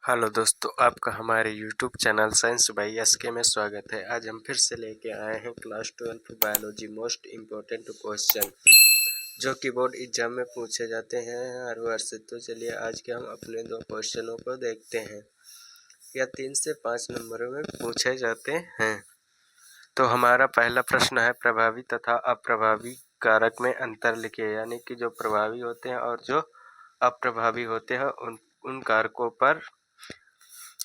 Hello दोस्तों, आपका हमारे YouTube channel science by SK में स्वागत है। आज हम फिर से लेके आए हैं class 12 biology most important question जो कि बोर्ड एग्जाम में पूछे जाते हैं हर वर्ष। तो चलिए आज के हम अपने दो क्वेश्चनों को देखते हैं। यह 3 से 5 नंबरों में पूछे जाते हैं। तो हमारा पहला प्रश्न है, प्रभावी तथा अप्रभावी कारक में अंतर लिखिए। यानी कि जो प्रभावी होते हैं और जो अप्रभावी होते हैं उन कारकों पर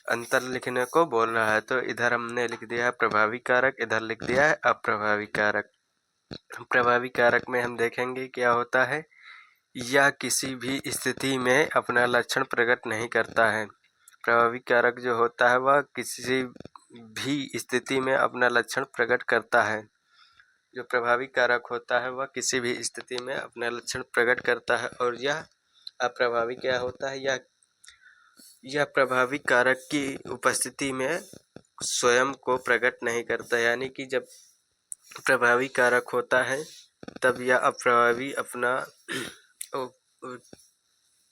अंतर लिखने को बोल रहा है। तो इधर हमने लिख दिया है प्रभावी कारक, इधर लिख दिया है अप्रभावी कारक। प्रभावी कारक में हम देखेंगे क्या होता है, यह किसी भी स्थिति में अपना लक्षण प्रकट नहीं करता है। प्रभावी कारक जो होता है वह किसी भी स्थिति में अपना लक्षण प्रकट करता है। जो प्रभावी कारक होता है वह किसी भी स्थिति में अपना लक्षण प्रकट करता है। और यह अप्रभावी क्या होता है, यह प्रभावी कारक की उपस्थिति में स्वयं को प्रकट नहीं करता। यानी कि जब प्रभावी कारक होता है तब यह अप्रभावी अपना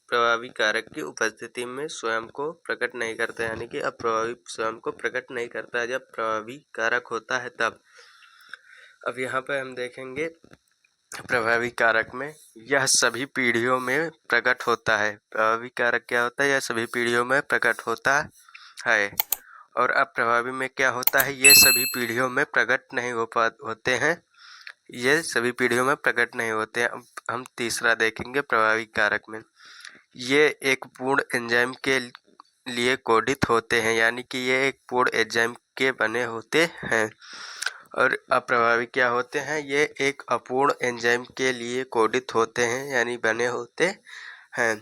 प्रभावी कारक की उपस्थिति में स्वयं को प्रकट नहीं करता। यानी कि अप्रभावी स्वयं को प्रकट नहीं करता है जब प्रभावी कारक होता है तब। अब यहाँ पर हम देखेंगे प्रभावी कारक में यह सभी पीढ़ियों में प्रकट होता है। प्रभावी कारक क्या होता है, यह सभी पीढ़ियों में प्रकट होता है। और अप्रभावी में क्या होता है, ये सभी पीढ़ियों में प्रकट नहीं होते हैं। ये सभी पीढ़ियों में प्रकट नहीं होते हैं। अब हम तीसरा देखेंगे प्रभावी कारक में, ये एक पूर्ण एंजाइम के लिए कोडित होते हैं। यानी कि ये एक पूर्ण एंजाइम के बने होते हैं। और अप्रभावी क्या होते हैं, ये एक अपूर्ण एंजाइम के लिए कोडित होते हैं यानी बने होते हैं।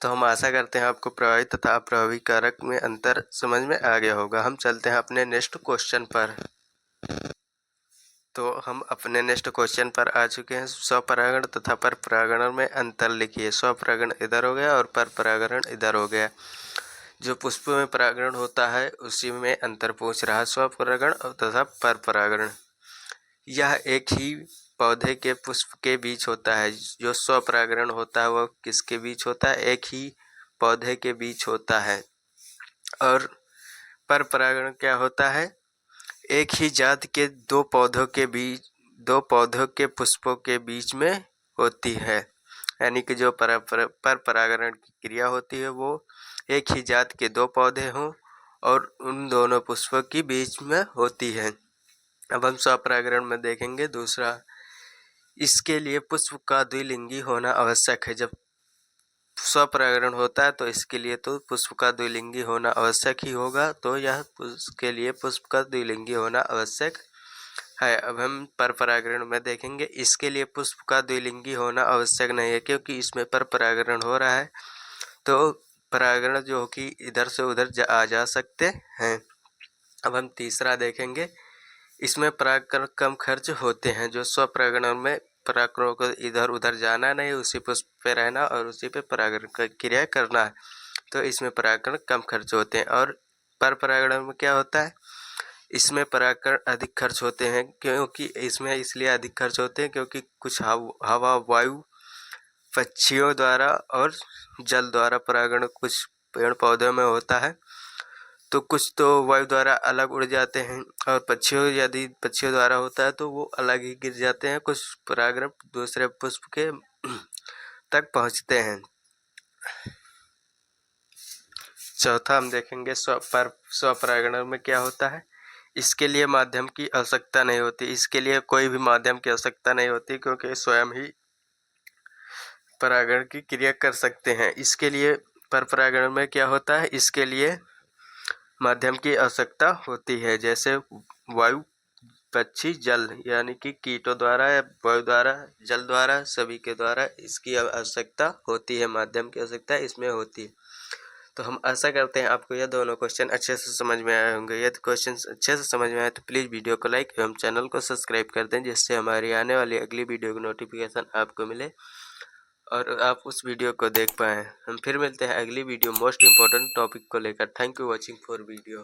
तो हम आशा करते हैं आपको प्रभावी तथा अप्रभावी कारक में अंतर समझ में आ गया होगा। हम चलते हैं अपने नेक्स्ट क्वेश्चन पर। तो हम अपने नेक्स्ट क्वेश्चन पर आ चुके हैं। स्वपरागण तथा परपरागण में अंतर लिखिए। स्वपरागण इधर हो गया और परपरागण इधर हो गया। जो पुष्प में परागण होता है उसी में अंतर पूछ रहा है, स्वपरागण तथा परपरागण। यह एक ही पौधे के पुष्प के बीच होता है। जो स्वपरागण होता है वह किसके बीच होता है, एक ही पौधे के बीच होता है। और परपरागण क्या होता है, एक ही जात के दो पौधों के पुष्पों के बीच में होती है। यानी कि जो परपरागण की क्रिया होती है वो एक ही जात के दो पौधे हों और उन दोनों पुष्पों के बीच में होती है। अब हम स्वपरागण में देखेंगे दूसरा, इसके लिए पुष्प का द्विलिंगी होना आवश्यक है। जब स्वपरागण होता है तो इसके लिए तो पुष्प का द्विलिंगी होना आवश्यक ही होगा। तो यह उसके लिए पुष्प का द्विलिंगी होना आवश्यक है। अब हम परपरागण में देखेंगे, इसके लिए पुष्प का द्विलिंगी होना आवश्यक नहीं है क्योंकि इसमें परपरागण हो रहा है। तो परागण जो कि इधर से उधर जा सकते हैं। अब हम तीसरा देखेंगे, इसमें परागकण कम खर्च होते हैं। जो स्वपरागण में परागकणों को इधर उधर जाना नहीं, उसी पुष्प पे रहना और उसी पे परागण की क्रिया करना है। तो इसमें परागकण कम खर्च होते हैं। और परपरागण में क्या होता है, इसमें परागकण अधिक खर्च होते हैं। क्योंकि इसमें इसलिए अधिक खर्च होते हैं क्योंकि कुछ हवा वायु पक्षियों द्वारा और जल द्वारा परागण कुछ पेड़ पौधों में होता है। तो कुछ तो वायु द्वारा अलग उड़ जाते हैं और यदि पक्षियों द्वारा होता है तो वो अलग ही गिर जाते हैं। कुछ परागण दूसरे पुष्प के तक पहुंचते हैं। चौथा हम देखेंगे स्वपरागण में क्या होता है, इसके लिए माध्यम की आवश्यकता नहीं होती। इसके लिए कोई भी माध्यम की आवश्यकता नहीं होती क्योंकि स्वयं ही परागण की क्रिया कर सकते हैं। इसके लिए परपरागण में क्या होता है, इसके लिए माध्यम की आवश्यकता होती है, जैसे वायु पक्षी जल, यानी कि कीटों द्वारा या वायु द्वारा जल द्वारा सभी के द्वारा इसकी आवश्यकता होती है। माध्यम की आवश्यकता इसमें होती है। तो हम आशा करते हैं आपको यह दोनों क्वेश्चन अच्छे से समझ में आए होंगे। यदि क्वेश्चन अच्छे से समझ में आए तो प्लीज़ वीडियो को लाइक एवं चैनल को सब्सक्राइब कर दें, जिससे हमारी आने वाली अगली वीडियो की नोटिफिकेशन आपको मिले और आप उस वीडियो को देख पाएँ। हम फिर मिलते हैं अगली वीडियो मोस्ट इम्पोर्टेंट टॉपिक को लेकर। Thank you watching for video.